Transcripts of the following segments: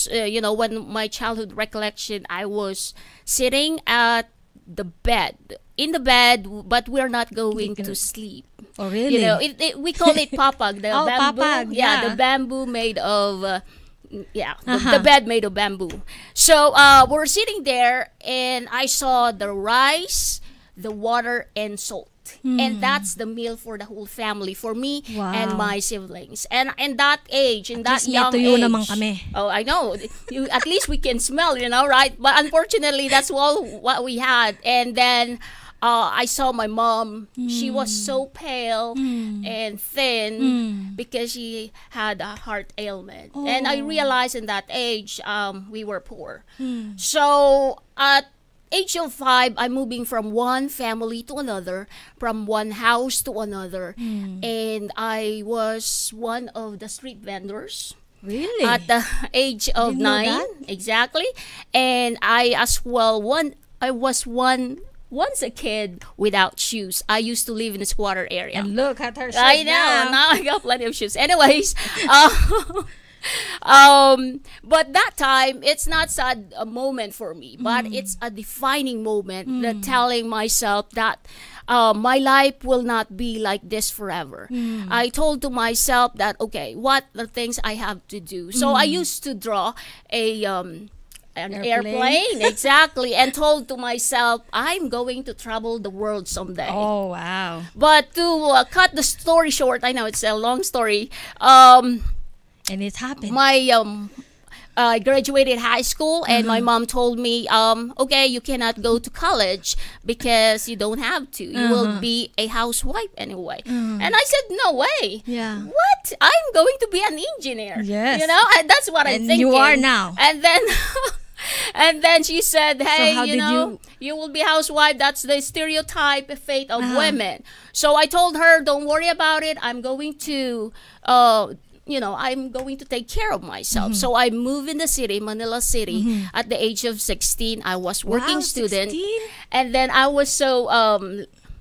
times, when my childhood recollection, I was sitting at the bed, in the bed, but we're not going to sleep. Oh, really? We call it papag, the Oh, bamboo. papag, Yeah, yeah. the bamboo made of, the bed made of bamboo. So we're sitting there, and I saw the rice, the water, and salt. And that's the meal for the whole family, for me and my siblings. And in that age, in that young tuyo age, naman kami. oh, I know. At least we can smell, right? But unfortunately, that's all what we had. And then I saw my mom. She was so pale and thin because she had a heart ailment. And I realized in that age, we were poor. So at age of 5, I'm moving from one family to another, from one house to another. And I was one of the street vendors. Really? At the age of Didn't know 9, that? exactly. And I as well, I was once a kid without shoes. I used to live in a squatter area. And look at her. I know. Now I got plenty of shoes. Anyways, but that time, it's not sad a moment for me, but it's a defining moment, that telling myself that my life will not be like this forever. I told to myself that, okay, what the things I have to do. So I used to draw an airplane, exactly, and told to myself, I'm going to travel the world someday. Oh, wow. But to cut the story short, I know it's a long story. And it happened. I graduated high school, and my mom told me, okay, you cannot go to college because you don't have to. You will be a housewife anyway. And I said, no way. Yeah. What? I'm going to be an engineer. Yes. And that's what I'm And thinking. you are now. And then and then she said, hey, how did you will be housewife. That's the stereotype fate of women. So I told her, don't worry about it. I'm going to I'm going to take care of myself. So I moved in the city, Manila City, at the age of 16. I was working student. 16? And then I was so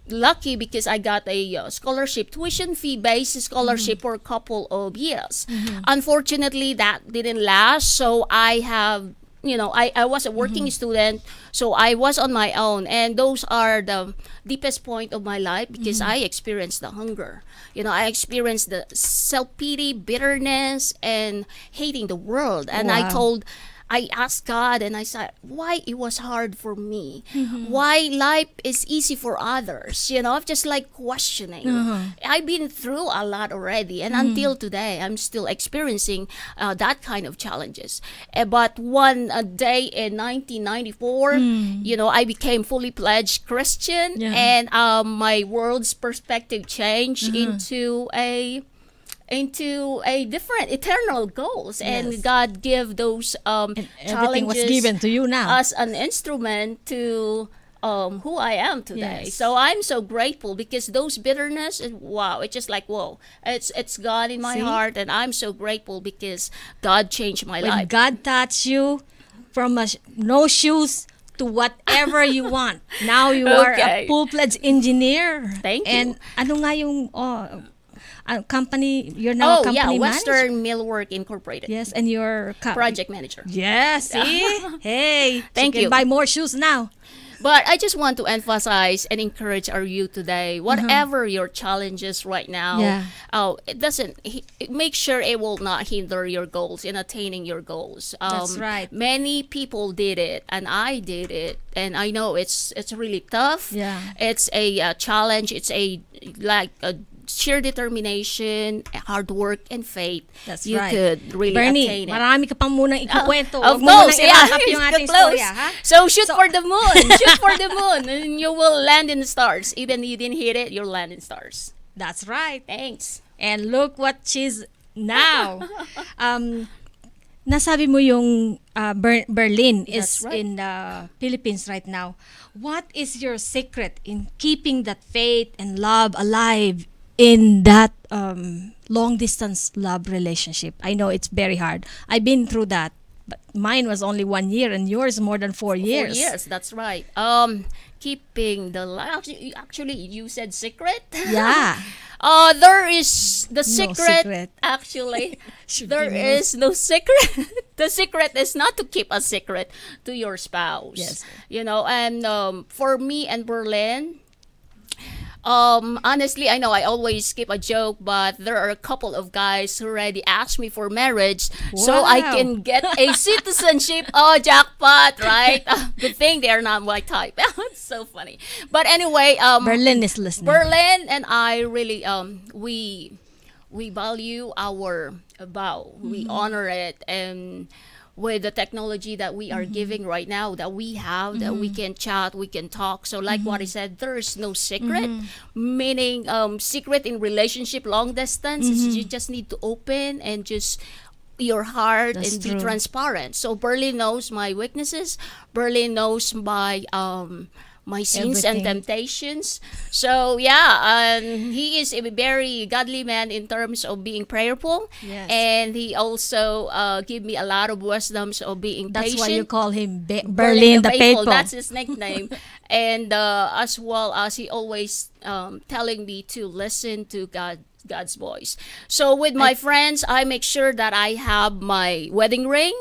lucky because I got a scholarship, tuition fee based scholarship for a couple of years. Unfortunately, that didn't last. So I have, I was a working student, so I was on my own. And those are the deepest point of my life because I experienced the hunger. I experienced the self-pity, bitterness, and hating the world. And I asked God, and I said, why it was hard for me? Why life is easy for others? I'm just like questioning. I've been through a lot already, and until today, I'm still experiencing that kind of challenges. But one day in 1994, I became fully pledged Christian, and my world's perspective changed into a different eternal goals, and God give those Everything challenges was given to you now. as an instrument to who I am today. Yes. So I'm so grateful because those bitterness, it's just like, whoa, it's gone in my heart, and I'm so grateful because God changed my When life. God touched you from no shoes to whatever you want. Now you are a full-fledged engineer. Thank you. And ano nga yung company, you're now a company manager? Western Millwork Incorporated. Yes, and you're Project manager. Yes, see? Hey, Thank you you. can buy more shoes now. But I just want to emphasize and encourage our youth today, whatever your challenges right now, make sure it will not hinder your goals in attaining your goals. That's right. Many people did it, and I did it, and I know it's really tough. Yeah. It's a challenge. It's a sheer determination, hard work, and faith. That's you right. could really Bernie, attain it. marami ka pang munang ikukwento. Of Huwag mo course, munang yeah. i-wrap up yung ating Close. storya, ha? So shoot for the moon. Shoot for the moon, and you will land in the stars. Even you didn't hit it, you'll land in stars. That's right. Thanks. And look what she's now. Nasabi mo yung Berlin is That's right. in the Philippines right now. What is your secret in keeping that faith and love alive in that long distance love relationship? I know it's very hard. I've been through that, but mine was only 1 year and yours more than 4 years. 4 years, that's right. Keeping the actually you said secret. Yeah. There is the No secret. secret. Actually, Should there be no is no secret. The secret is not to keep a secret to your spouse. Yes. You know, and for me and Berlin, honestly, I know I always keep a joke, but there are a couple of guys who already asked me for marriage so I Wow. can get a citizenship. Oh, jackpot, right? Good thing they're not my type. It's so funny. But anyway, Berlin is listening. Berlin and I really we value our vow. We honor it, and with the technology that we are giving right now, that we have, that we can chat, we can talk. So like what I said, there is no secret, meaning secret in relationship long distance is you just need to open and just your heart That's and be true. transparent. So Berlin knows my weaknesses. Berlin knows my sins and Everything. temptations. So yeah, he is a very godly man in terms of being prayerful. Yes. And he also give me a lot of wisdoms of being That's patient. why you call him Berlin the Faithful. That's his nickname. And as well as he always telling me to listen to God's voice. So with my friends, I make sure that I have my wedding ring,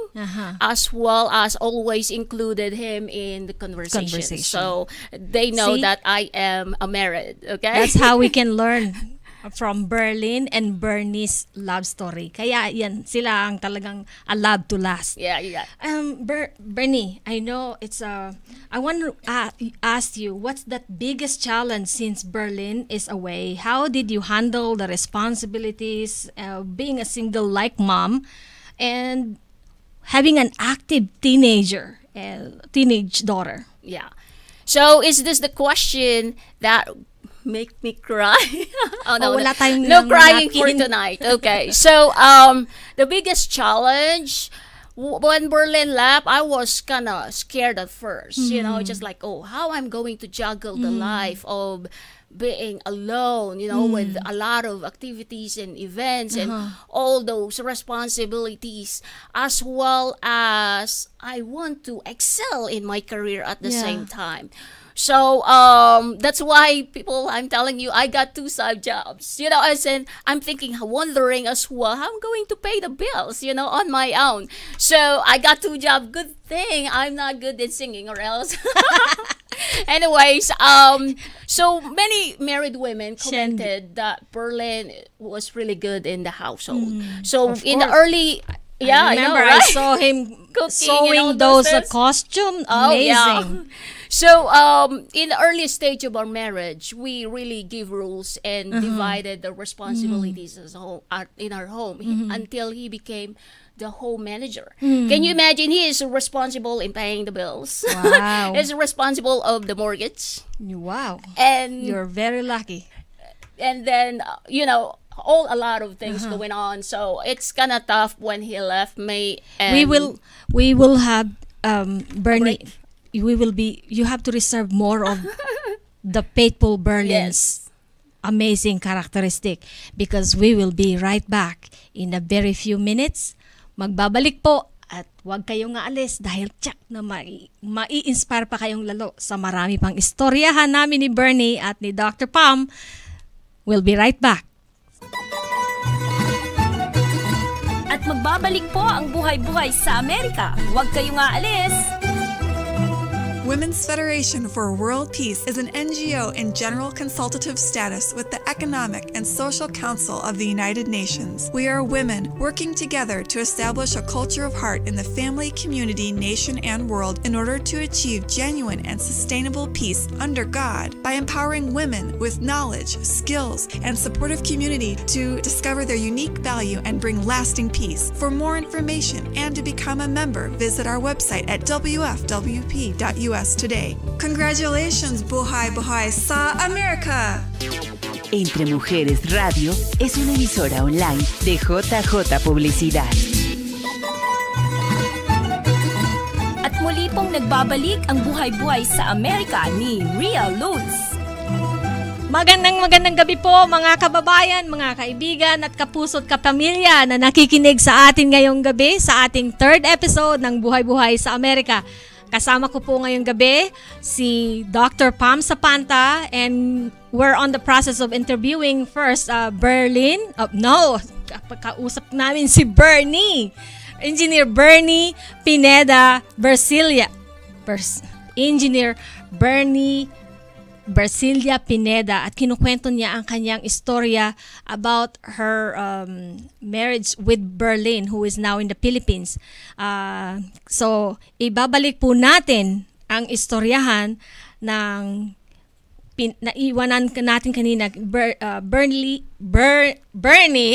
as well as always included him in the conversation. So they know See? that I am a married. Okay, That's how we can learn from Berlin and Bernie's love story. Kaya yan, sila ang talagang a love to last. yeah. Bernie, I know it's I want to ask you, what's that biggest challenge since Berlin is away? How did you handle the responsibilities of being a single like mom and having an active teenage daughter? Yeah. So is this the question that make me cry? Oh no, wala tayong no lang crying for napkin. tonight. Okay. So the biggest challenge when Berlin left, I was kind of scared at first. You know, just like, oh, how I'm going to juggle the life of being alone, you know, with a lot of activities and events and all those responsibilities, as well as I want to excel in my career at the same time. So that's why I'm telling you, I got 2 side jobs. You know, as in, I'm thinking, wondering as well, how I'm going to pay the bills, you know, on my own. So I got 2 jobs. Good thing I'm not good at singing, or else. Anyways, so many married women commented that Berlin was really good in the household. So in the early, I know, remember right? I saw him Cooking and all sewing those those things. costume. Oh, Amazing. yeah. So, in the early stage of our marriage, we really give rules and divided the responsibilities as a whole, in our home until he became the home manager. Can you imagine? He is responsible in paying the bills. Wow. He's responsible of the mortgage, Wow. and You're very lucky. and then you know, a lot of things going on. So it's kind of tough when he left me. And We will have Bernie. You have to reserve more of the faithful Berlin's amazing characteristic, because we will be right back in a very few minutes. Magbabalik po at huwag kayong aalis dahil tsak na mai-inspire pa kayong lalo sa marami pang istoryahan namin ni Bernie at ni Dr. Pam. We'll be right back. At magbabalik po ang Buhay-Buhay sa Amerika. Huwag kayong aalis! Women's Federation for World Peace is an NGO in general consultative status with the Economic and Social Council of the United Nations. We are women working together to establish a culture of heart in the family, community, nation, and world in order to achieve genuine and sustainable peace under God by empowering women with knowledge, skills, and supportive community to discover their unique value and bring lasting peace. For more information and to become a member, visit our website at wfwp.us today. Congratulations, Buhay sa Amerika! Entre Mujeres Radio es una emisora online de JJ Publicidad. At muli pong nagbabalik ang Buhay-Buhay sa Amerika ni Rhia Luz. Magandang gabi po mga kababayan, mga kaibigan at kapuso't kapamilya na nakikinig sa atin ngayong gabi sa ating 3rd episode ng Buhay-Buhay sa Amerika. Kasama ko po ngayong gabi si Dr. Pam Sapanta, and we're on the process of interviewing first Berlin. Kausap namin si Bernie. Engineer Bernie Pineda Bersilia. Engineer Bernie Bersilia Pineda, at kinukwento niya ang kanyang istorya about her marriage with Berlin, who is now in the Philippines. So, ibabalik po natin ang istoryahan ng naiwanan natin kanina. Bernie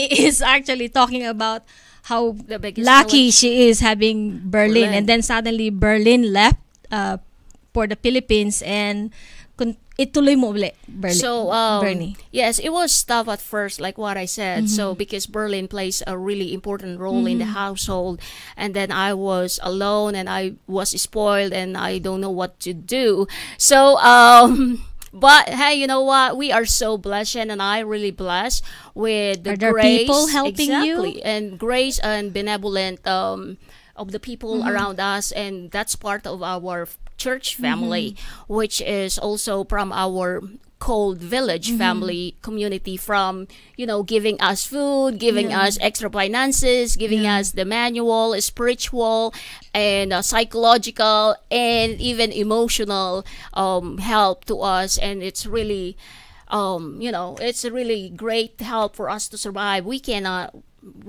is actually talking about how lucky she is having Berlin. And then suddenly Berlin left for the Philippines, and ituloy mo ulit, Bernie. Yes, it was tough at first, like what I said. So because Berlin plays a really important role in the household, and then I was alone and I was spoiled and I don't know what to do. So but hey, you know what? We are so blessed, and I really blessed with the grace, people helping you, and grace and benevolent of the people around us, and that's part of our church family, which is also from our cold village family community, from giving us food, giving us extra finances, giving us the manual, spiritual and psychological and even emotional help to us. And it's really it's a really great help for us to survive. We cannot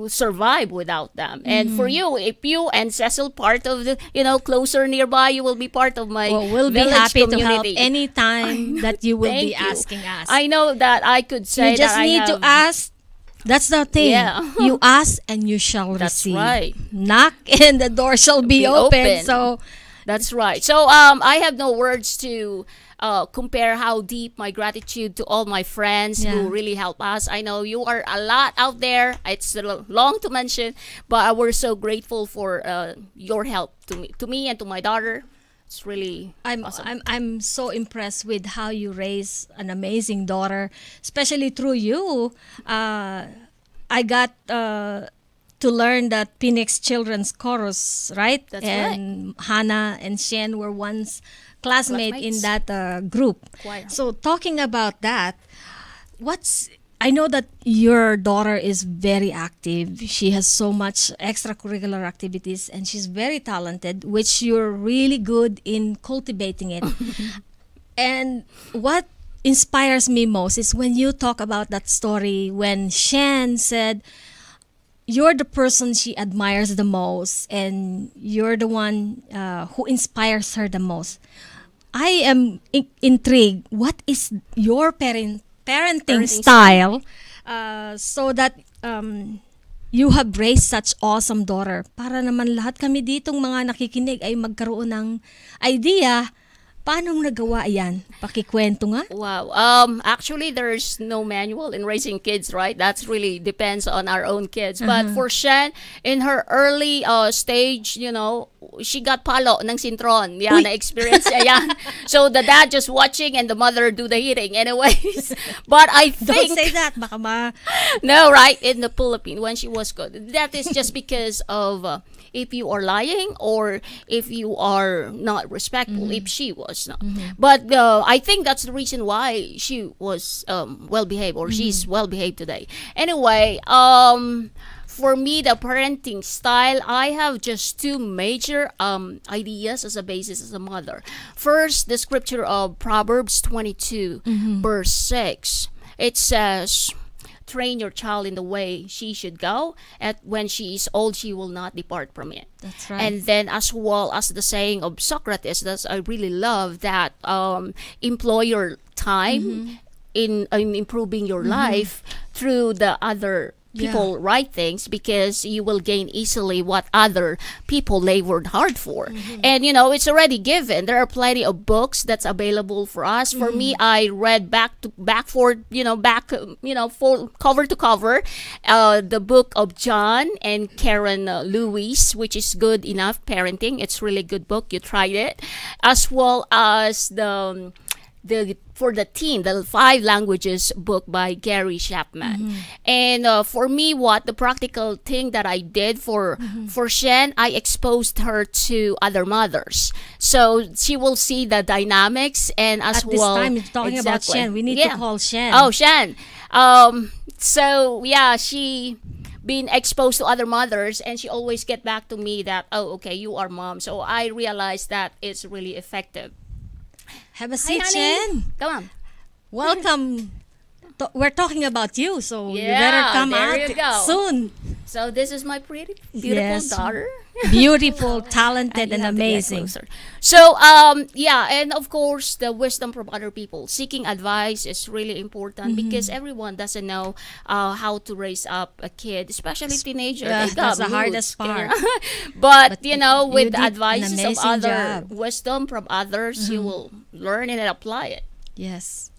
survive without them. And for you, if you and Cecil part of the closer nearby, you will be part of my we'll be happy community. To help anytime that you will be asking us. I know that I could say you just that need to ask. That's the thing. You ask and you shall That's receive. Right. Knock and the door shall be open. So that's right. So I have no words to compare how deep my gratitude to all my friends who really help us. I know you are a lot out there. It's long to mention, but we're so grateful for your help to me and to my daughter. It's really awesome. I'm so impressed with how you raise an amazing daughter, especially through you. I got to learn that Phoenix Children's Chorus, right? That's and right. Hannah and Shen were once classmates in that group. Choir. So talking about that, I know that your daughter is very active. She has so much extracurricular activities, and she's very talented, which you're really good in cultivating it. And what inspires me most is when you talk about that story when Shen said you're the person she admires the most, and you're the one who inspires her the most. I am intrigued. What is your parenting style so that you have raised such awesome daughter? Para naman lahat kami ditong mga nakikinig ay magkaroon ng idea. Paano mo nagawa yan? Pakikwento nga. Wow. Actually, there's no manual in raising kids, right? That's really depends on our own kids. But for Shen, in her early stage, she got palo ng sintron. Yeah, na-experience niya yan. So the dad just watching and the mother do the eating. Anyways, but I think... Don't say that. Baka No, right? In the Philippines, when she was good. That is just because of... if you are lying or if you are not respectful, if she was not. But I think that's the reason why she was well-behaved, or she's well-behaved today. Anyway, for me, the parenting style, I have just two major ideas as a basis as a mother. First, the scripture of Proverbs 22, verse 6. It says... Train your child in the way she should go, and when she is old, she will not depart from it. That's right. And then, as well as the saying of Socrates, that I really love, that employ your time in improving your life through the other people write things, because you will gain easily what other people labored hard for. And it's already given. There are plenty of books that's available for us. For me, I read for cover to cover the book of John and Karen Lewis, which is Good Enough Parenting. It's really good book. You tried it, as well as for the teen, the 5 languages book by Gary Chapman. And for me, what the practical thing that I did for Shen, I exposed her to other mothers, so she will see the dynamics. And as At this well, time, you're talking about exactly. Shen. We need to call Shen. Oh, Shen. So yeah, she been exposed to other mothers, and she always get back to me that, oh, okay, you are mom. So I realized that it's really effective. Have a seat, honey. Shen. Come on. Welcome. We're talking about you, so you Yeah, better come there out you go. soon. So this is my pretty beautiful Yes. daughter. Beautiful, talented, You and have to get amazing. closer. So yeah, and of course the wisdom from other people. Seeking advice is really important because everyone doesn't know how to raise up a kid, especially teenager. Yeah, They got that's the hardest moods, part. But you with did the an advices of amazing other job. wisdom from others, you will learn and apply it. Yes.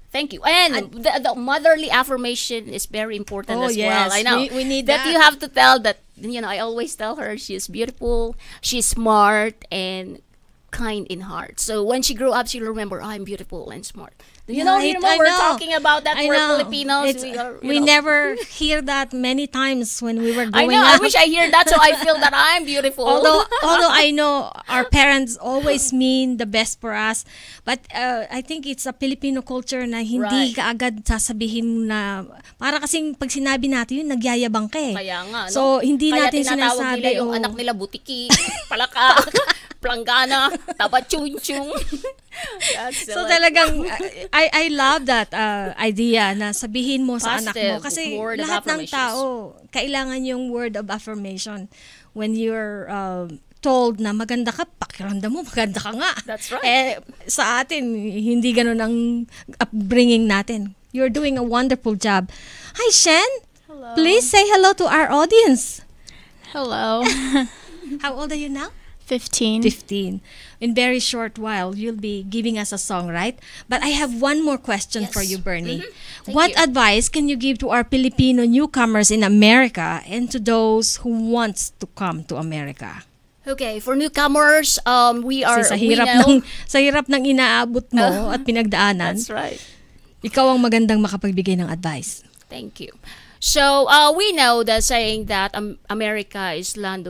Thank you. And the motherly affirmation is very important Oh, as yes. well. I know. We need that. that. You have to tell that, I always tell her she's beautiful, she's smart, and kind in heart. So when she grew up, she'll remember, I'm beautiful and smart. You know, Right, we're I know. talking about that I for know. Filipinos. We never hear that many times when we were I growing know. up. I wish I hear that so I feel that I'm beautiful. although I know our parents always mean the best for us, but I think it's a Filipino culture na hindi Right. ka agad sasabihin na, para kasing pag sinabi natin yun, nagyayabang ka eh. Kaya nga, no? So, hindi Kaya natin tinatawag sinasabi, nila yung oh, anak nila butiki, palaka, planggana, tabachung-chung. So talagang I love that idea na sabihin mo sa anak mo, Positive kasi word of lahat ng affirmations. tao kailangan yung word of affirmation when you're told na maganda ka, pakiramdam mo maganda ka nga. That's right. Sa atin hindi ganun ang upbringing natin. You're doing a wonderful job. Hi Shen. Hello. Please say hello to our audience. Hello. How old are you now? 15. 15. In very short while, you'll be giving us a song, right? But I have one more question Yes. for you, Bernie. Thank What you. advice can you give to our Filipino newcomers in America and to those who wants to come to America? Okay, for newcomers, we are, Kasi we know. sa hirap ng inaabot mo at pinagdaanan, That's right. ikaw ang magandang makapagbigay ng advice. Thank you. So we know the saying that America is land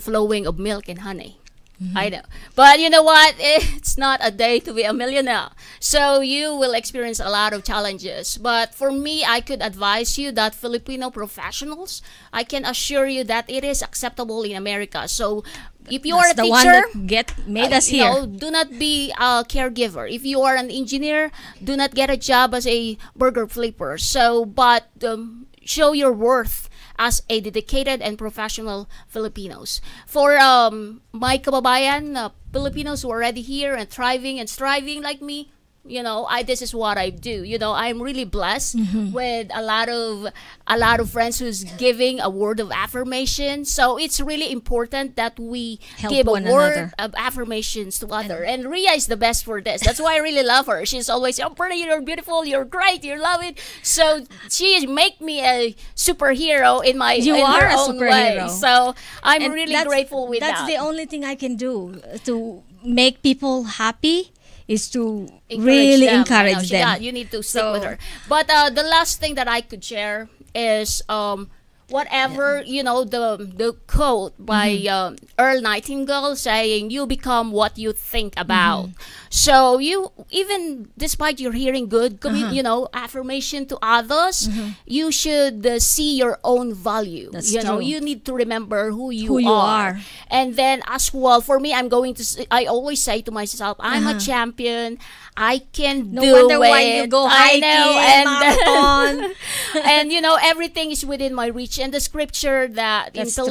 flowing of milk and honey. I know. But you know what? It's not a day to be a millionaire. So you will experience a lot of challenges. But for me, I could advise you that Filipino professionals, I can assure you that it is acceptable in America. So if you are a That's the teacher, one that made us here. do not be a caregiver. If you are an engineer, do not get a job as a burger flipper. So, but show your worth as a dedicated and professional Filipinos. For my kababayan, Filipinos who are already here and thriving and striving like me, this is what I do. I'm really blessed with a lot of friends who's giving a word of affirmation. So it's really important that we Help give a one word another. of affirmations to other. And Rhia is the best for this. That's why I really love her. She's always, oh, Bernie, you're beautiful, you're great, you love it. So she make me a superhero in my You in are her a own superhero. way. So I'm And really grateful with that's that. the only thing I can do to make people happy is to really encourage them. Yeah, you need to stick So- with her. But the last thing that I could share is whatever the quote by Earl Nightingale saying, "You become what you think about." So you, even despite you're hearing good affirmation to others, you should see your own value. That's true. You need to remember who you you are. are. And then as well, for me, I always say to myself, I'm a champion. I can No do wonder it. why you go I hiking, know, marathon. and everything is within my reach. And the scripture that That's in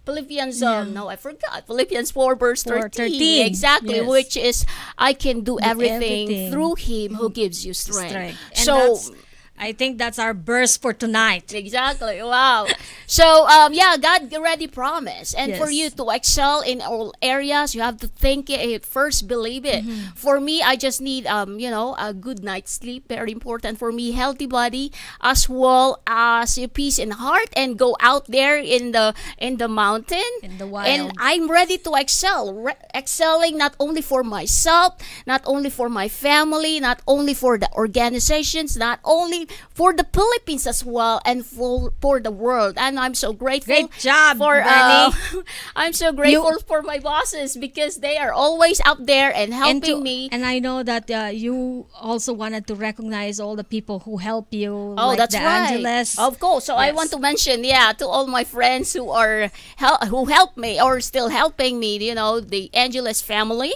Philippians, no, I forgot. Philippians 4 verse 13. 4:13. Exactly, Yes. which is, I can do everything everything. through Him who gives you strength. Strength. And So, that's I think that's our burst for tonight. Exactly. Wow. So, yeah, God already promised. And for Yes. you to excel in all areas, you have to think it first, believe it. For me, I just need, a good night's sleep. Very important for me. Healthy body as well as a peace in heart, and go out there in the mountain. In the wild. And I'm ready to excel. Excelling not only for myself, not only for my family, not only for the organizations, not only for the Philippines as well, and for the world. And I'm so grateful. Great job, for Bernie. I'm so grateful for my bosses, because they are always out there and helping me. And I know that you also wanted to recognize all the people who help you. Oh, like that's the right. Angeles. Of course. So I Yes. want to mention, to all my friends who help me or still helping me. The Angeles family,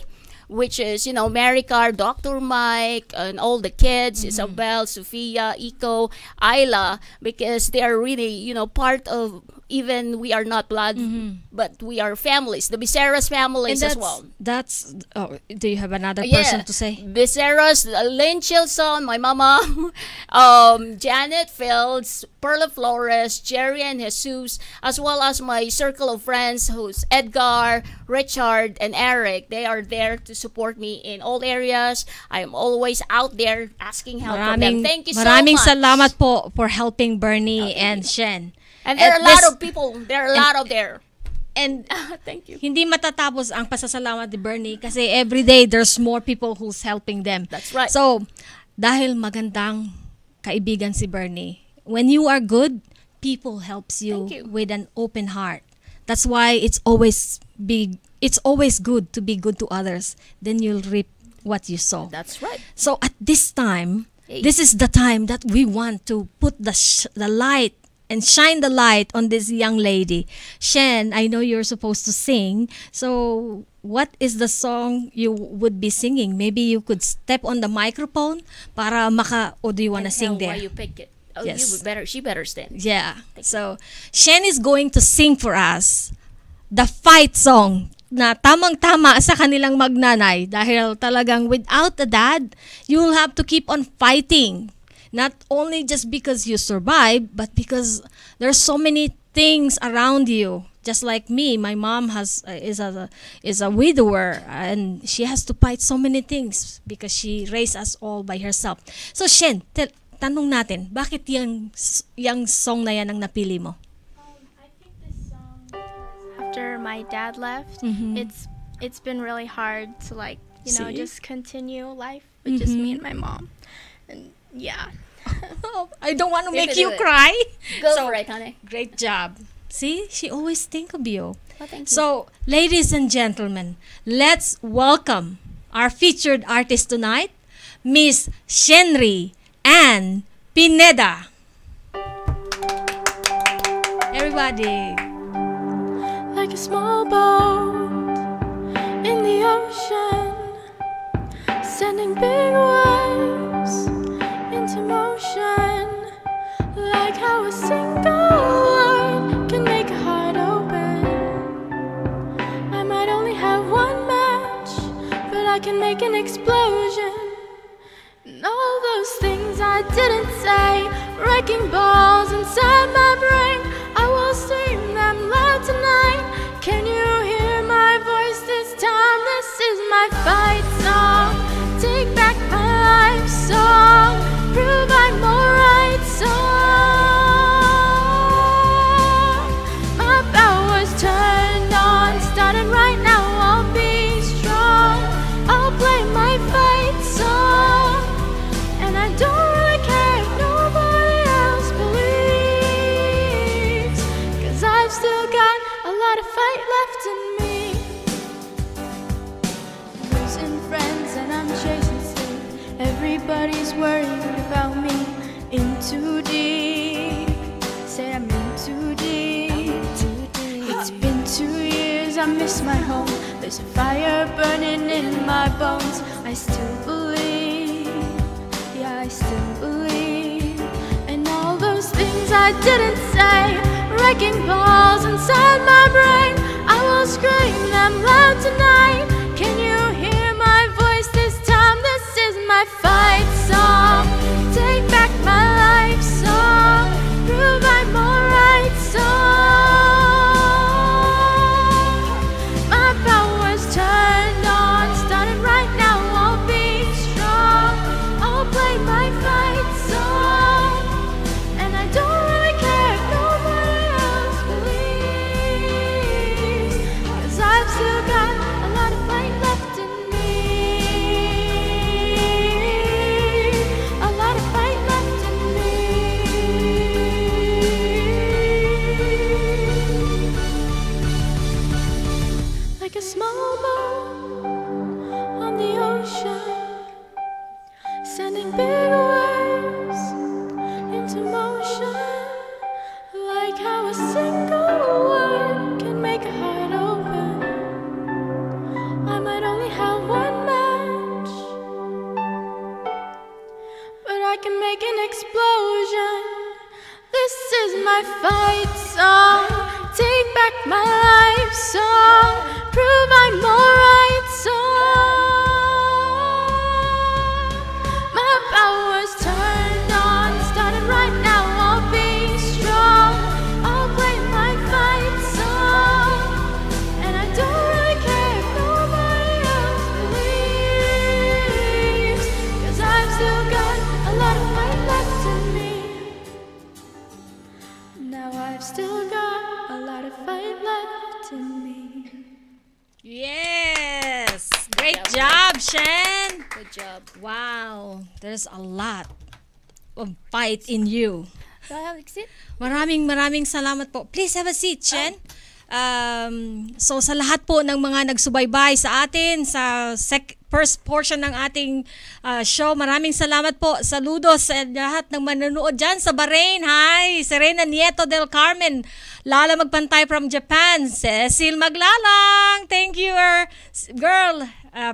which is Amerika, Dr. Mike, and all the kids, Isabel, Sofia, Iko, Ayla, because they are really part of. Even we are not blood, but we are families. The Biceras families as well. Do you have another person to say? Biceras, Lynn Chilson, my mama, Janet Fields, Perla Flores, Jerry and Jesus, as well as my circle of friends, who's Edgar, Richard, and Eric. They are there to support me in all areas. I am always out there asking help from them. Thank you so much. Maraming salamat po for helping Bernie and Shen. And there are a At lot this- of people. There are a lot of there. And Thank you. hindi matatapos ang pasasalamat ni Bernie kasi every day there's more people who's helping them. That's right. So, dahil magandang kaibigan si Bernie, when you are good, people helps you, Thank you. with an open heart. That's why it's always good to be good to others. Then you'll reap what you sow. That's right. So at this time, this is the time that we want to put the light and shine the light on this young lady. Shen, I know you're supposed to sing. So what is the song you would be singing? Maybe you could step on the microphone para or do you want to sing there? Why you pick it? Oh, Yes. She better stand. Yeah. So Shen is going to sing for us the fight song na tamang-tama sa kanilang magnanay dahil talagang without a dad, you will have to keep on fighting. Not only just because you survive, but because there's so many things around you. Just like me, my mom is a widower, and she has to fight so many things because she raised us all by herself. So Shen, tanong natin, bakit yung song na yan ang napili mo? I picked this song after my dad left. Mhm. It's been really hard to See? just continue life with just me and my mom. And yeah. I don't want to You make can you do it. cry. Go So, for it, honey. Great job. See, she always think of you. Oh, thank you. So, ladies and gentlemen, let's welcome our featured artist tonight, Miss Shenry Ann Pineda. Everybody. Like a small boat in the ocean, sending big waves into motion. Like how a single word can make a heart open. I might only have one match, but I can make an explosion. And all those things I didn't say, wrecking balls inside my brain, I will sing them loud tonight. Can you hear my voice this time? This is my fight song. Take back my life song. Prove I'm alright song. My power's turned on, starting right now. I'll be strong. I'll play my fight song. And I don't really care if nobody else believes, 'cause I've still got a lot of fight left in me. Losing friends and I'm chasing sleep. Everybody's worried about me. In too deep. Say I'm in too deep. It's been 2 years, I miss my home. There's a fire burning in my bones. I still believe. Yeah, I still believe. And all those things I didn't say, wrecking balls inside my brain, I will scream them loud tonight. Can you hear my voice this time? This is my fight song. Take back my life still got a lot of fight left in me. A lot of fight left in me. Like a small boat on the ocean, sending big waves into motion. Like how a single word can make a heart open. I might only have one match, but I can make an explosion. This is my fight song. Take back my life song. Prove I'm alright song. My power's turned on. Starting right now, I'll be strong. I'll play my fight song. And I don't really care if nobody else believes, 'cause I've still got a lot of fight left in me. Now I've still got a lot of fight left in me. Yes! Great job, Shen! Good job. Wow, there's a lot of fight in you. Do I have exit? Maraming salamat po. Please have a seat, Shen. So sa lahat po ng mga nagsubaybay sa atin sa first portion ng ating show, maraming salamat po. Saludos sa lahat ng manonood dyan sa Bahrain. Hi! Serena Nieto del Carmen. Lala Magpantay from Japan. Cecil Maglalang. Thank you, girl.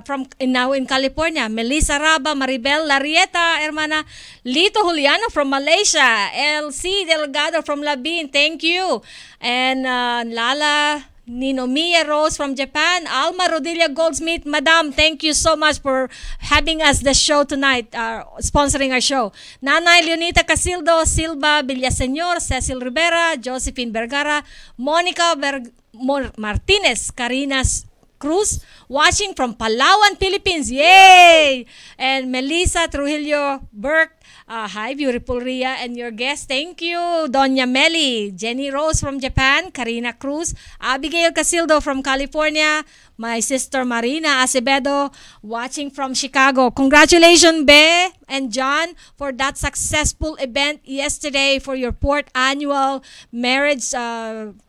From now in California. Melissa Raba, Maribel Larrieta, hermana Lito Juliano from Malaysia. LC Delgado from Labin. Thank you. And Lala Ninomiya Rose from Japan. Alma Rodilia Goldsmith, Madam, thank you so much for having us the show tonight, sponsoring our show. Nanay Leonita Casildo, Silva Villaseñor, Cecil Rivera, Josephine Vergara, Monica Martinez, Karina Cruz, watching from Palawan, Philippines. Yay! And Melissa Trujillo Burke. Hi, beautiful Rhia and your guest. Thank you. Doña Meli, Jenny Rose from Japan, Karina Cruz, Abigail Casildo from California, my sister Marina Acevedo, watching from Chicago. Congratulations, Be and John, for that successful event yesterday for your 4th annual marriage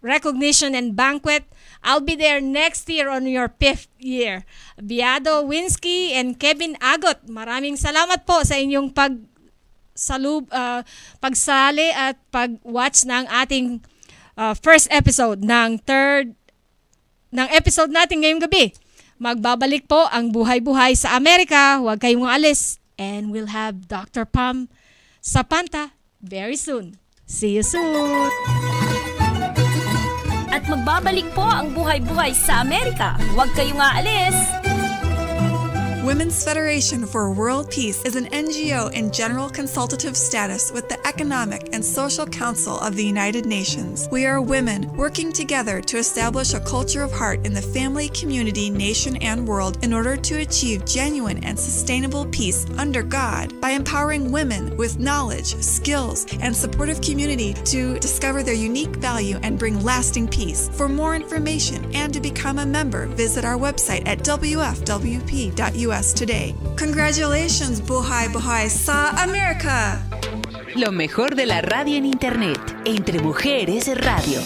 recognition and banquet. I'll be there next year on your 5th year. Biado Winsky and Kevin Agot, maraming salamat po sa inyong pagsali at pag-watch ng ating first episode ng episode natin ngayong gabi. Magbabalik po ang Buhay sa Amerika. Huwag kayong alis. And we'll have Dr. Pam Sapanta very soon. See you soon! At magbabalik po ang Buhay sa Amerika. Huwag kayong aalis! Women's Federation for World Peace is an NGO in general consultative status with the Economic and Social Council of the United Nations. We are women working together to establish a culture of heart in the family, community, nation, and world in order to achieve genuine and sustainable peace under God by empowering women with knowledge, skills, and supportive community to discover their unique value and bring lasting peace. For more information and to become a member, visit our website at wfwp.us today. Congratulations, Buhay sa Amerika! Lo mejor de la radio en internet. Entre Mujeres Radio.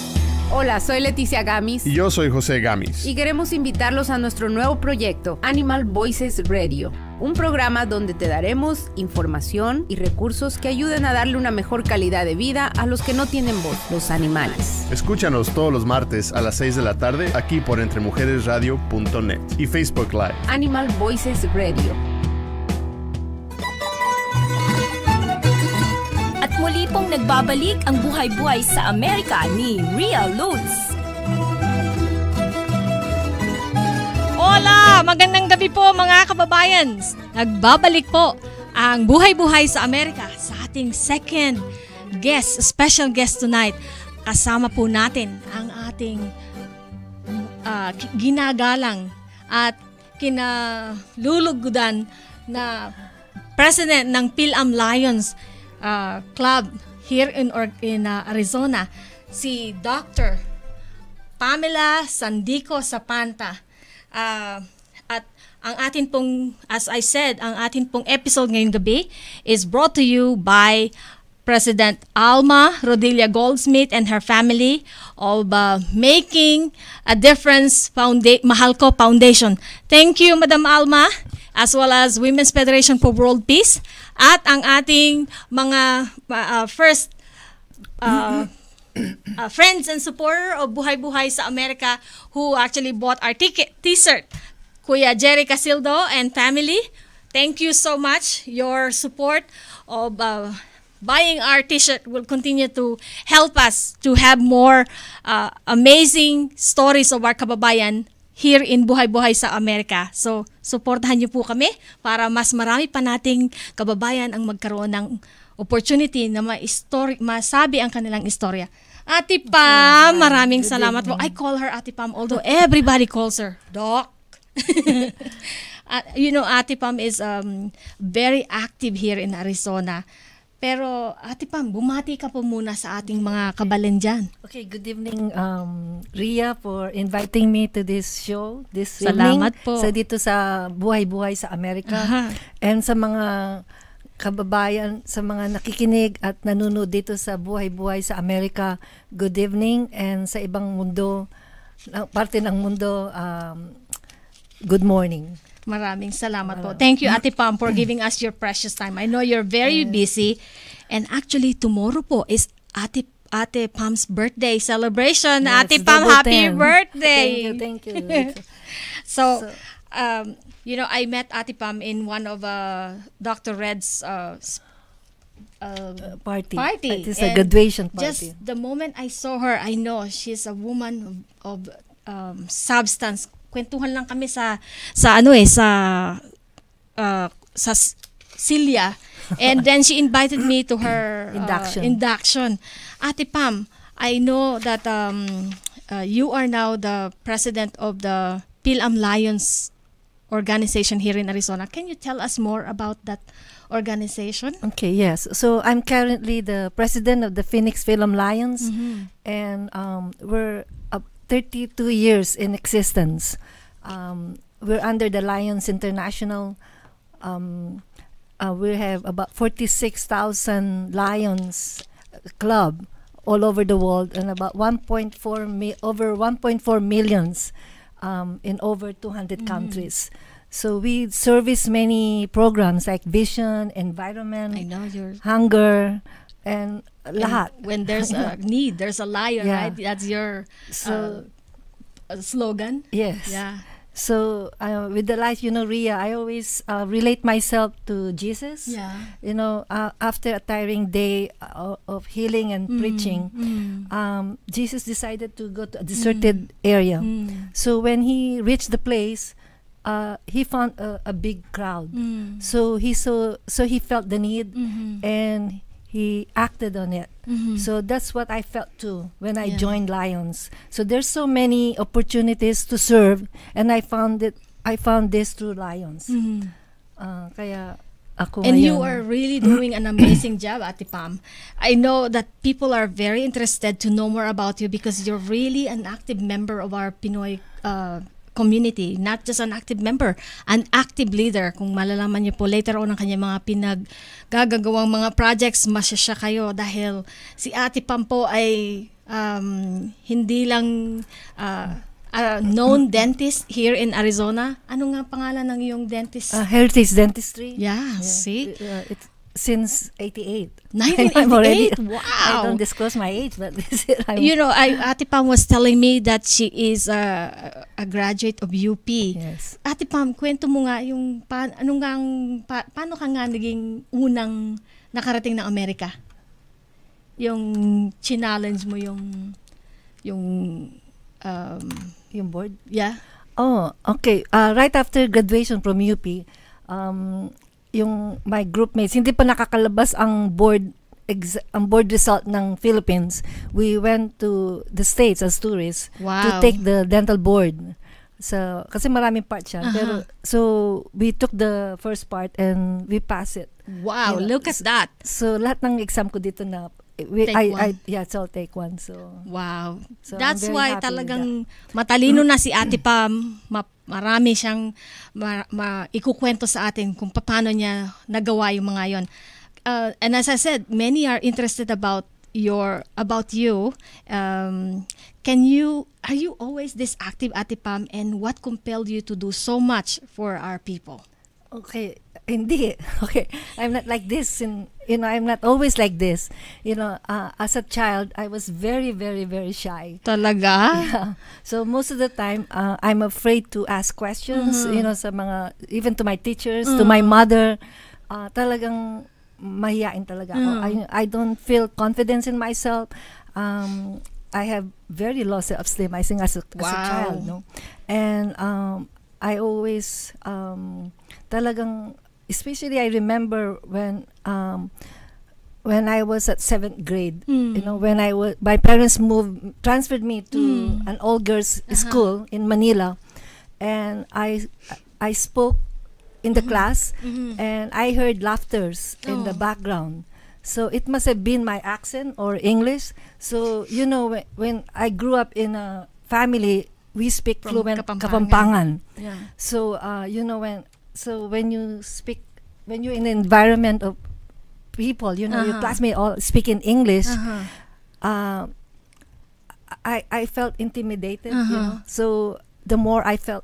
Hola, soy Leticia Gamis. Y yo soy José Gamis. Y queremos invitarlos a nuestro nuevo proyecto, Animal Voices Radio. Un programa donde te daremos información y recursos que ayuden a darle una mejor calidad de vida a los que no tienen voz, los animales. Escúchanos todos los martes a las 6 de la tarde aquí por entremujeresradio.net y Facebook Live. Animal Voices Radio. At muli pong nagbabalik ang Buhay sa Amerika ni Rhia Luz. Hola! Magandang gabi po mga kababayan. Nagbabalik po ang Buhay sa Amerika sa ating second guest, special guest tonight. Kasama po natin ang ating ginagalang at kinalulugudan na president ng Phil-Am Lions Club here in Arizona, si Dr. Pamela Sandico Sapanta. At ang atin pong, as I said, ang atin pong episode ngayong gabi is brought to you by President Alma Rodilla Goldsmith and her family of Making a Difference Mahalco Foundation. Thank you, Madam Alma, as well as Women's Federation for World Peace at ang ating mga first friends and supporter of Buhay sa Amerika who actually bought our t-shirt. Kuya Jerry Casildo and family, thank you so much. Your support of buying our t-shirt will continue to help us to have more amazing stories of our kababayan here in Buhay sa Amerika. So, supportahan niyo po kami para mas marami pa nating kababayan ang magkaroon ng opportunity na masabi ang kanilang istorya. Ate Pam, maraming salamat po. I call her Ate Pam, although everybody calls her Doc. Ate Pam is very active here in Arizona. Pero Ate Pam, bumati ka po muna sa ating mga kabalan dyan. Okay, good evening Rhia for inviting me to this show this Salamat evening. po. Dito sa Buhay sa Amerika. And sa mga kababayan, sa mga nakikinig at nanonood dito sa Buhay sa Amerika, good evening. And sa ibang mundo, parte ng mundo, good morning. Maraming salamat po. Thank you, Ate Pam, for giving us your precious time. I know you're very busy. And actually, tomorrow po is Ate Pam's birthday celebration. Yes, Ate Pam, happy 10. birthday! Thank you. So, I met Ate Pam in one of Dr. Red's party. It is a graduation party. Just the moment I saw her, I know she's a woman of substance. Kwentuhan lang kami sa Silya, and then she invited me to her induction. Ate Pam, I know that you are now the president of the Pilam Lions organization here in Arizona. Can you tell us more about that organization? Okay, yes. So I'm currently the president of the Phoenix Pilam Lions, and we're 32 years in existence. We're under the Lions International. We have about 46,000 Lions club all over the world, and about over 1.4 millions in over 200 countries. So we service many programs like vision, environment, hunger, and lahat. When there's a need, there's a lion, right? That's your slogan. Yes. Yeah. So with the life, Rhia, I always relate myself to Jesus. Yeah. After a tiring day of healing and preaching, Jesus decided to go to a deserted area. So when he reached the place, he found a big crowd. So he felt the need, and he acted on it. So that's what I felt too when I joined Lions. So there's so many opportunities to serve, and I found this through Lions. Kaya ako and ngayon, you are really doing an amazing job, Ate Pam. I know that people are very interested to know more about you because you're really an active member of our Pinoy community. Not just an active member, an active leader. Kung malalaman niyo po later on ang kanyang mga pinaggagawang mga projects, masyasya kayo dahil si Ate Pam po ay hindi lang known dentist here in Arizona. Ano nga pangalan ng iyong dentist? Heritage Dentistry. Yeah, see? It's since 88. 1988? Wow! I don't disclose my age, but Ate Pam was telling me that she is a graduate of UP. Yes. Ate Pam, kwento mo nga yung paano ka nga naging unang nakarating ng Amerika? Yung challenge mo yung board? Yeah. Oh, okay. Right after graduation from UP, yung my groupmates, hindi pa nakakalabas ang board result ng Philippines. We went to the States as tourists to take the dental board. So, kasi maraming part siya. Pero, so, we took the first part and we passed it. Wow, look at that. So, lahat ng exam ko dito na it's all take one. So Wow. So, That's I'm very why happy with talagang matalino na si Ate Pam. Marami siyang ikukwento sa atin kung paano niya nagawa yung mga yon. And as I said, many are interested about you. Are you always this active, Ate Pam? And what compelled you to do so much for our people? Okay, hindi. Okay, I'm not like this. I'm not always like this. As a child, I was very, very, very shy. Talaga? Yeah. So most of the time, I'm afraid to ask questions. Sa mga, even to my teachers, to my mother. Talagang mahiyain talaga ako. I don't feel confidence in myself. I have very low self-esteem, I think, as a child. No? And I always talagang, especially I remember when I was at 7th grade, when my parents transferred me to an all girls school in Manila, and I spoke in the class, and I heard laughters in the background. So it must have been my accent or English. So when I grew up in a family, we speak From fluent Kapampangan. Kapampangan. Yeah. So when you're in an environment of people, your classmates all speak in English, I felt intimidated. So the more I felt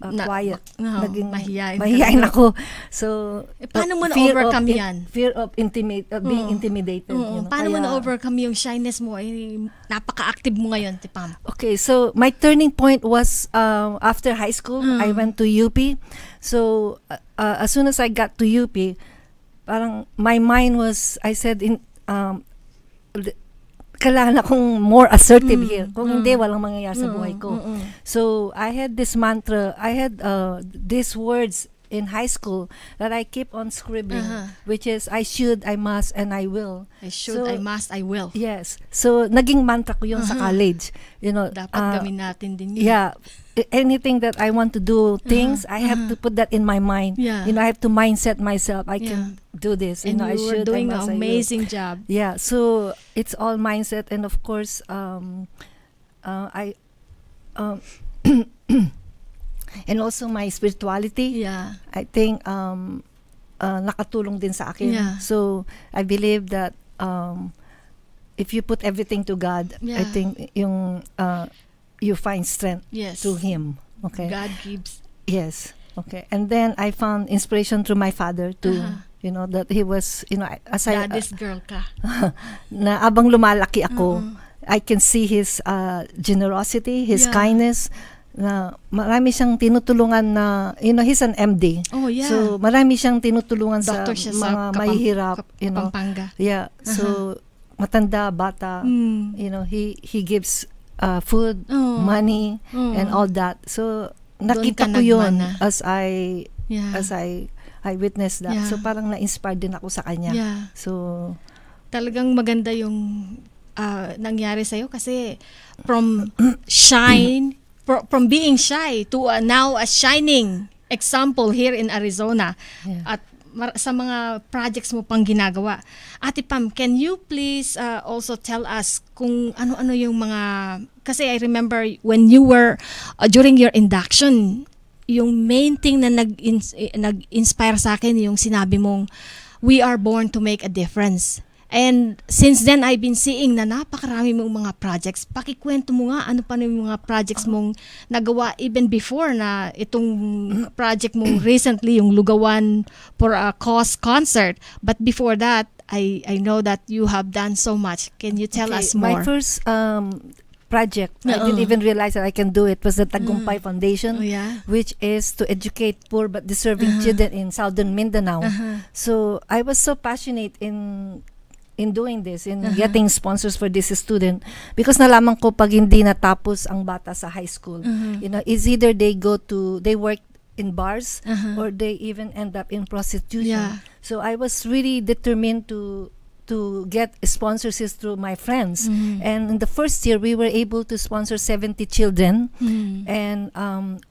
quiet, naging mahiyain ako. So paano mo na-overcome yan? Fear of being intimidated. Paano mo na-overcome yung shyness mo? Napaka-active mo ngayon, Tipam. Okay, so my turning point was after high school. I went to UP. So as soon as I got to UP, parang my mind was, I said, kailangan akong more assertive here. Kung hindi, walang mangyayari sa buhay ko. So I had this mantra, I had these words in high school that I keep on scribbling, which is, I should, I must, and I will. I should, I must, I will. Yes. So naging mantra ko yun sa college. Dapat gawin natin din yun. Yeah. Anything that I want to do, things, I have to put that in my mind. Yeah. I have to mindset myself. I can do this. And I you were should, doing I must, an amazing job. Yeah. So it's all mindset, and of course, and also my spirituality. Yeah. I think nakatulong din sa akin. Yeah. So I believe that if you put everything to God, I think you find strength through Him. Okay. God gives. Yes. Okay. And then I found inspiration through my father too. That he was, as Daddy's girl ka. na abang lumalaki ako, I can see his generosity, his kindness. Na marami siyang tinutulungan na, he's an MD. Oh, yeah. So marami siyang tinutulungan Doctor sa siya mga mahihirap, Pampanga. Yeah. So matanda, bata, he gives food, money, and all that. So nakita ko yun as I witnessed that. Yeah. So parang na-inspired din ako sa kanya. Yeah. So talagang maganda yung nangyari sa'yo kasi from being shy to now a shining example here in Arizona at sa mga projects mo pang ginagawa. Ate Pam, can you please also tell us kung ano-ano yung mga, kasi I remember when you were during your induction, yung main thing na nag-inspire sa akin yung sinabi mong we are born to make a difference. And since then, I've been seeing na napakarami mong mga projects. Pakikwento mo nga, ano pa yung mga projects mong nagawa even before na itong project mong recently, yung Lugawan for a Cause concert. But before that, I know that you have done so much. Can you tell us more? My first project, I didn't even realize that I can do it, was the Tagumpay Foundation, which is to educate poor but deserving children in Southern Mindanao. So I was so passionate in doing this, in getting sponsors for this student, because nalaman ko pag hindi natapos ang bata sa high school, it's either they work in bars or they even end up in prostitution. So I was really determined to get sponsorships through my friends. And in the first year, we were able to sponsor 70 children. And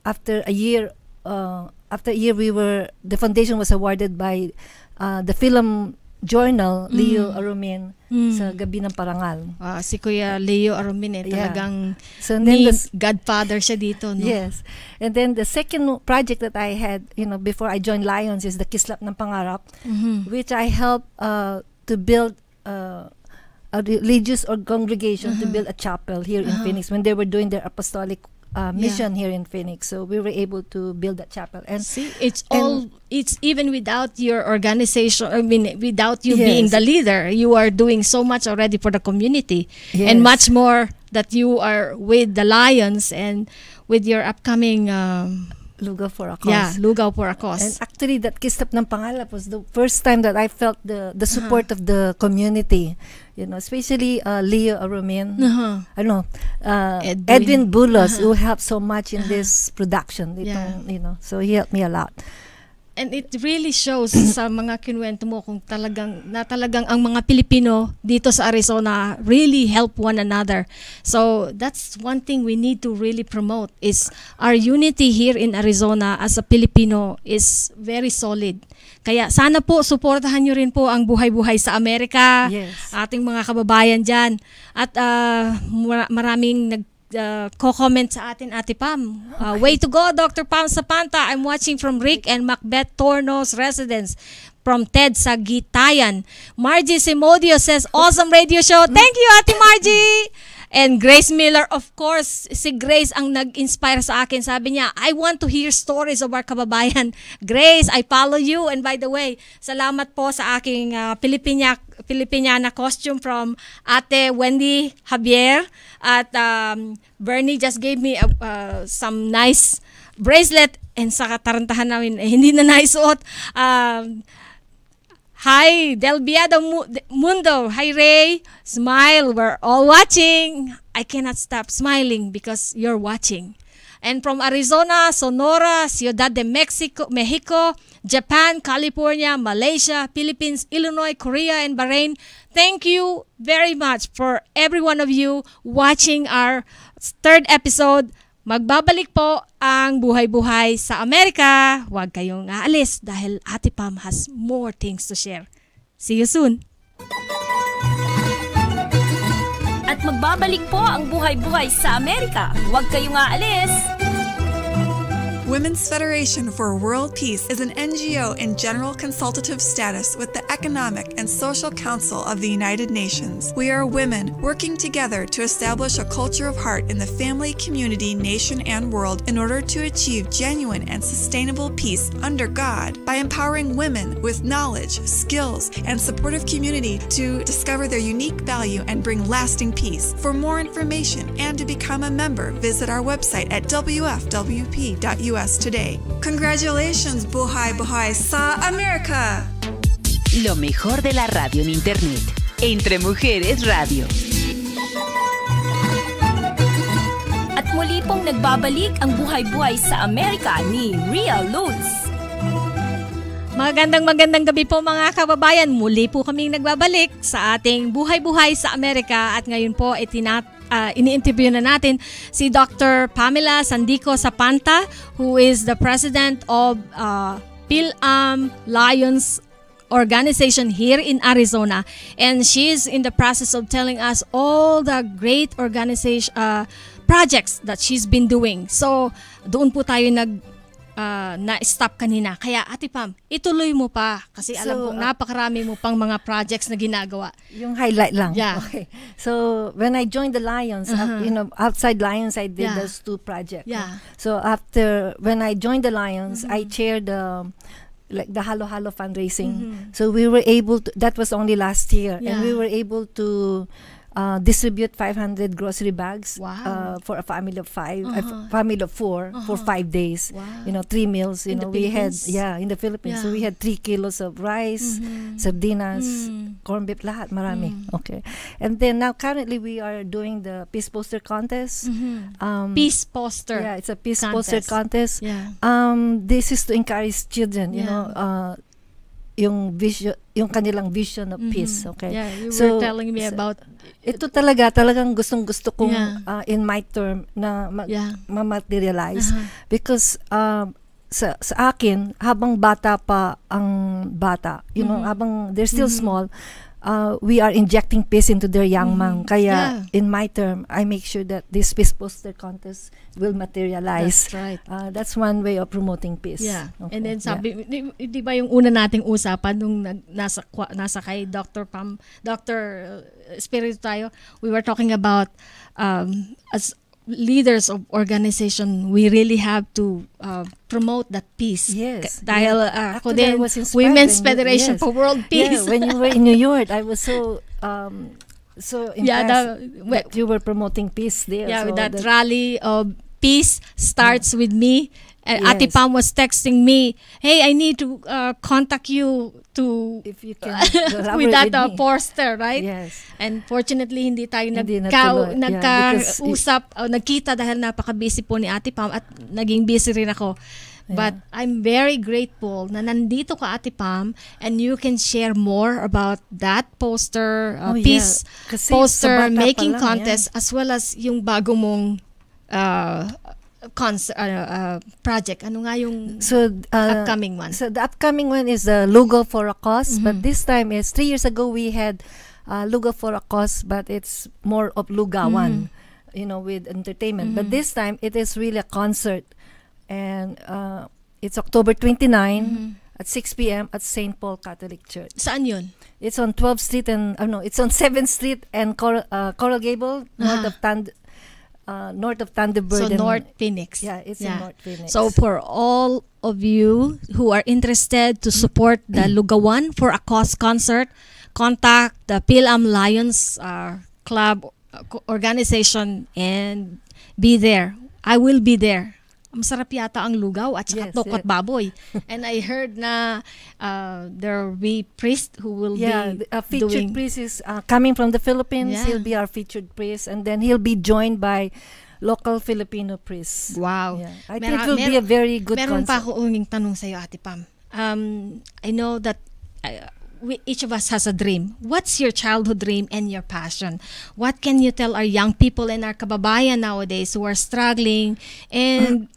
after a year, the foundation was awarded by the film journal, Leo Arumin, sa Gabi ng Parangal. Si Kuya Leo Arumin talagang so then godfather siya dito, no? Yes. And then the second project that I had, before I joined Lions, is the Kislap ng Pangarap, which I helped to build a religious or congregation to build a chapel here in Phoenix when they were doing their apostolic mission here in Phoenix. So we were able to build that chapel. And see, it's even without your organization, without you being the leader, you are doing so much already for the community, and much more that you are with the Lions and with your upcoming Lugaw for a Cause. Yeah, Lugaw for a Cause. And actually, that Kislap ng Pangarap was the first time that I felt the support of the community. Especially Leo Arumin, Edwin Bulos, who helped so much in this production. So he helped me a lot. And it really shows sa mga kinuwento mo kung talagang ang mga Pilipino dito sa Arizona really help one another. So that's one thing we need to really promote, is our unity here in Arizona as a Filipino is very solid. Kaya sana po suportahan nyo rin po ang Buhay-Buhay sa Amerika, ating mga kababayan dyan. At maraming co-comment sa atin, Ate Pam. Way to go, Dr. Pam Sapanta. I'm watching from Rick and Macbeth Torno's residence. From Ted Sagitayan. Margie Simodio says, awesome radio show. Thank you, Ate Margie. And Grace Miller, of course, si Grace ang nag-inspire sa akin. Sabi niya, I want to hear stories of our kababayan. Grace, I follow you. And by the way, salamat po sa aking Filipiniana costume from Ate Wendy Javier. At Bernie just gave me some nice bracelet. And sa katarantahan namin, hindi na naisuot. Hi, Del Biado Mundo. Hi, Ray. Smile. We're all watching. I cannot stop smiling because you're watching. And from Arizona, Sonora, Ciudad de Mexico, Japan, California, Malaysia, Philippines, Illinois, Korea, and Bahrain, thank you very much for every one of you watching our third episode. Magbabalik po ang Buhay-Buhay sa Amerika. Huwag kayong aalis dahil Ate Pam has more things to share. See you soon! At magbabalik po ang Buhay-Buhay sa Amerika. Huwag kayong aalis! Women's Federation for World Peace is an NGO in general consultative status with the Economic and Social Council of the United Nations. We are women working together to establish a culture of heart in the family, community, nation, and world in order to achieve genuine and sustainable peace under God by empowering women with knowledge, skills, and supportive community to discover their unique value and bring lasting peace. For more information and to become a member, visit our website at wfwp.us today. Congratulations, Buhay-Buhay sa Amerika! Lo mejor de la radio en Internet. Entre Mujeres Radio. At muli pong nagbabalik ang Buhay-Buhay sa Amerika ni Rhia Luz. Magandang gabi po mga kababayan. Muli po kaming nagbabalik sa ating Buhay-Buhay sa Amerika at ngayon po ini-interview na natin si Dr. Pamela Sandico Sapanta, who is the president of PhilAm Lions organization here in Arizona, and she's in the process of telling us all the great organization projects that she's been doing. So doon po tayo na-stop kanina. Kaya Ate Pam, ituloy mo pa kasi alam kong napakarami mo pang mga projects na ginagawa. Yung highlight lang. Yeah. Okay. So when I joined the Lions, outside Lions, I did those two projects. Yeah. So when I joined the Lions, I chaired the Halo Halo fundraising. So we were able to, that was only last year, and we were able to distribute 500 grocery bags for a family of family of four for 5 days. Wow. 3 meals. We had in the Philippines. So we had 3 kilos of rice, sardinas, corned beef, lahat marami. Okay, and then now currently we are doing the peace poster contest. Peace poster. Yeah, it's a peace poster contest. Yeah. This is to encourage children. Yung kanilang vision of peace. Okay. Yeah, you were telling me about ito talagang gustong-gusto kong in my term na ma-materialize because sa akin, habang bata pa ang bata, habang they're still small, we are injecting peace into their young mind. Kaya in my term, I make sure that this peace poster contest will materialize. That's right. That's one way of promoting peace. Yeah. Okay. And then sabi, di ba yung una nating usapan nung nasa kay Dr. Pam, Dr. Espiritu tayo, we were talking about as leaders of organization, we really have to promote that peace. Yes. Dahil ako din, Women's Women's Federation for World Peace. Yeah, when you were in New York, I was so impressed that you were promoting peace there. Yeah, so with that rally of peace starts with me. Ate Yes. Pam was texting me, hey, I need to contact you to if you can with that me. poster, right? Yes. And fortunately, hindi tayo Hindi natuloy. nagka-usap, nagkita dahil napaka-busy po ni Ate Pam at naging busy rin ako. But I'm very grateful na nandito ka, Ate Pam, and you can share more about that poster, peace Kasi sa poster bata making pa lang, contest, as well as yung bago mong project. Ano nga yung upcoming one? So the upcoming one is the Logo for a Cause, but this time is 3 years ago we had Logo for a Cause, but it's more of lugawan, with entertainment. But this time it is really a concert, and it's October 29 at 6 p.m. at St. Paul Catholic Church. Saan yun? It's on 12th Street and it's on 7th Street and Coral Gable, north of Thunderbird. So North Phoenix. Yeah, it's in North Phoenix. So for all of you who are interested to support the Lugawan for a Cause concert, contact the Pilam Lions Club organization and be there. I will be there. Masarap yata ang lugaw at saka tokot baboy. And I heard na there will be priest who will be a featured priest is coming from the Philippines. Yeah. He'll be our featured priest, and then he'll be joined by local Filipino priests. Wow. Yeah. I think it will be a very good meron concert. pa ako uling tanong sa iyo, Ate Pam. I know that each of us has a dream. What's your childhood dream and your passion? What can you tell our young people and our kababayan nowadays who are struggling and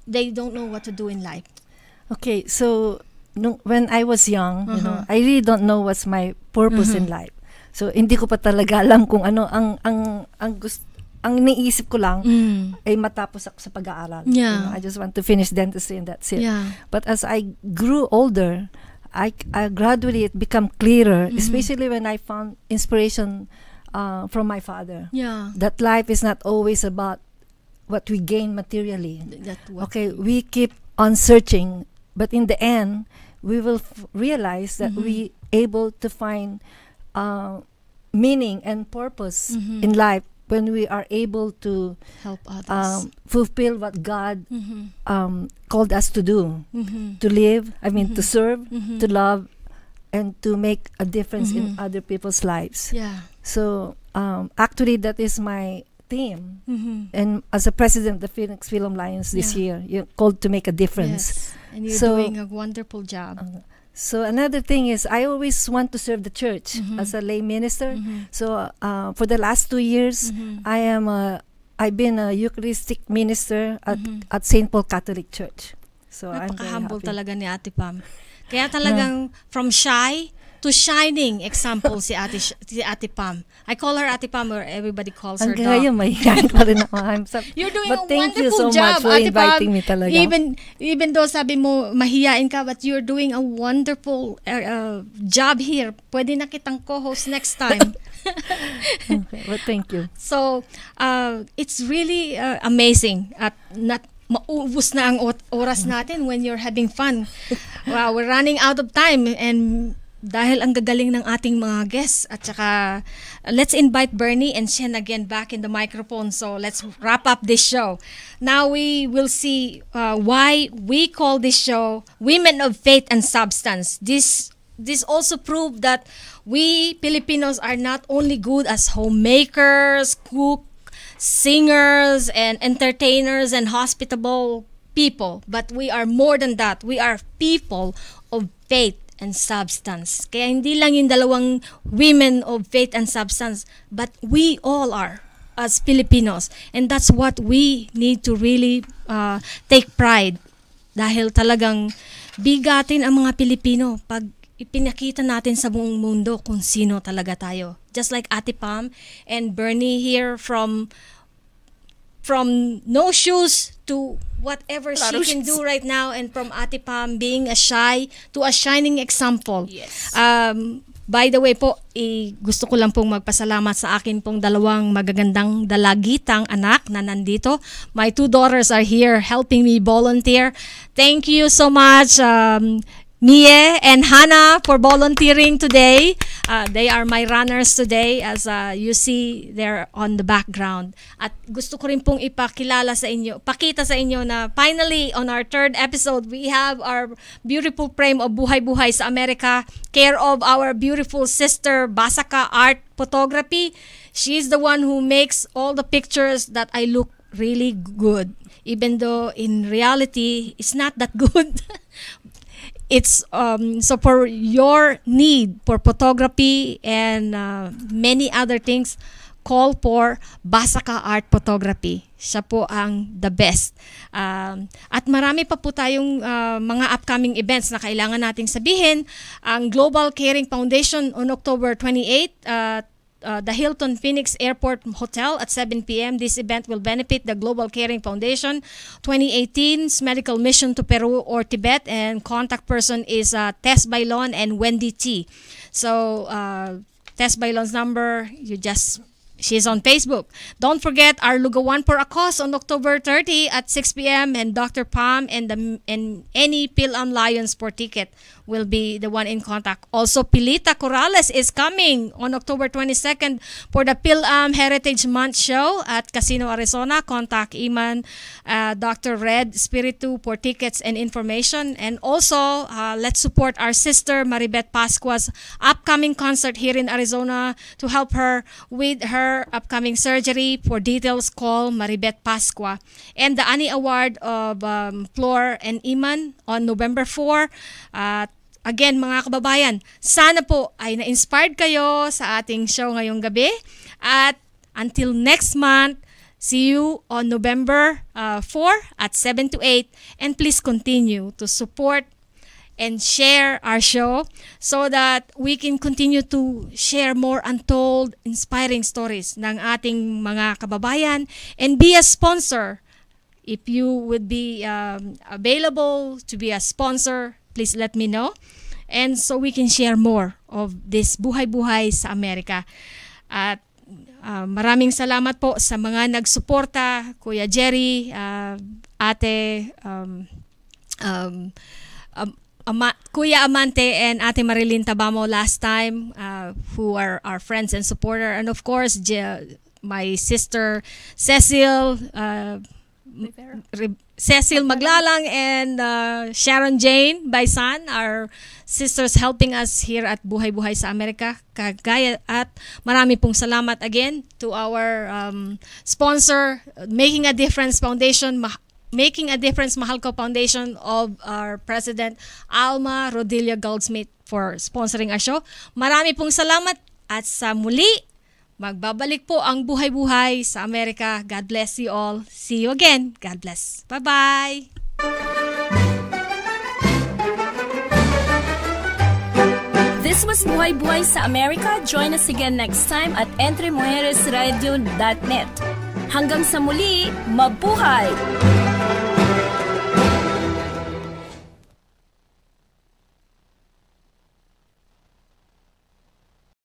they don't know what to do in life? Okay, so when I was young, I really don't know what's my purpose in life. So hindi ko pa talaga alam kung ano ang iniisip ko lang ay matapos ako sa pag-aaral. Yeah. I just want to finish dentistry and that's it. Yeah. But as I grew older, I gradually it became clearer, especially when I found inspiration from my father. Yeah. That life is not always about what we gain materially. Okay, we keep on searching, but in the end, we will realize that we able to find meaning and purpose in life when we are able to help others, fulfill what God called us to do, to live, to serve, to love, and to make a difference in other people's lives. Yeah. So actually that is my theme. And as a president of the Phoenix Film Lions this year, you're called to make a difference. Yes. And you're doing a wonderful job. So another thing is I always want to serve the church as a lay minister. So for the last 2 years, I've been a Eucharistic minister at St. Paul Catholic Church. So I'm very Napaka-humble happy. talaga ni Ate Pam. Kaya talagang from shy to shining example si Ate Pam. I call her Ate Pam, or everybody calls her Hanggang Doc. ngayon, mahihayin pa rin ako. You're doing but a thank you so wonderful job, much for Ate inviting Pam. me talaga. Even though sabi mo mahiyain ka, but you're doing a wonderful job here. Pwede na kitang co-host next time. Okay, well, thank you. So, it's really amazing at not maubos na ang oras natin when you're having fun. Wow, we're running out of time, and dahil ang gagaling ng ating mga guests, at saka let's invite Bernie and Shen again back in the microphone. So let's wrap up this show. Now we will see why we call this show Women of Faith and Substance. This also proved that we Filipinos are not only good as homemakers, cook, singers, and entertainers, and hospitable people, but we are more than that. We are people of faith and substance. Kaya hindi lang yung dalawang women of faith and substance, but we all are as Filipinos. And that's what we need to really take pride Dahil talagang bigatin ang mga Pilipino pag ipinakita natin sa buong mundo kung sino talaga tayo. Just like Ate Pam and Bernie here from no shoes to whatever she can do right now, and from Ate Pam being a shy to a shining example. Yes. By the way po, gusto ko lang pong magpasalamat sa akin pong dalawang magagandang dalagitang anak na nandito. My 2 daughters are here helping me volunteer. Thank you so much, Mie and Hannah, for volunteering today. They are my runners today, as you see there on the background. At gusto ko rin pong pakita sa inyo na finally on our 3rd episode, we have our beautiful frame of Buhay sa Amerika, care of our beautiful sister Basaka Art Photography. She's the one who makes all the pictures that I look really good, even though in reality it's not that good. It's so for your need for photography and many other things, call for Basaka Art Photography. Siya po ang the best. At marami pa po tayong mga upcoming events na kailangan nating sabihin. Ang Global Caring Foundation on October 28, the Hilton Phoenix Airport Hotel at 7 p.m. This event will benefit the Global Caring Foundation 2018's medical mission to Peru or Tibet, and contact person is Tess Bailon and Wendy T. So Tess Bailon's number, she's on Facebook. Don't forget our Lugawan for a Cause on October 30 at 6 p.m. and Dr. Pam and any Pilam Lions for ticket will be the one in contact. Also, Pilita Corrales is coming on October 22nd for the Pilam Heritage Month show at Casino, Arizona. Contact Iman, Dr. Red Spiritu for tickets and information. And also, let's support our sister Maribeth Pascua's upcoming concert here in Arizona to help her with her upcoming surgery. For details, call Maribeth Pascua. And the Annie Award of Flor and Iman on November 4. Again, mga kababayan, sana po ay na-inspired kayo sa ating show ngayong gabi. At until next month, see you on November 4 at 7 to 8. And please continue to support and share our show so that we can continue to share more untold, inspiring stories ng ating mga kababayan, and be a sponsor. If you would be available to be a sponsor, please let me know. And so we can share more of this Buhay sa Amerika. At maraming salamat po sa mga nagsuporta, Kuya Jerry, Ate Kuya Amante and Ate Marilyn Tabamo last time, who are our friends and supporter. And of course, my sister Cecil Maglalang and Sharon Jane Baisan, our sisters helping us here at Buhay sa Amerika. Kagaya, at marami pong salamat again to our sponsor, Making a Difference Foundation, Mahal Ko Foundation of our President Alma Rodilla Goldsmith for sponsoring our show. Marami pong salamat at sa muli, magbabalik po ang Buhay sa Amerika. God bless you all. See you again. God bless. Bye-bye. This was Buhay sa Amerika. Join us again next time at entremujeresradio.net. Hanggang sa muli, mabuhay!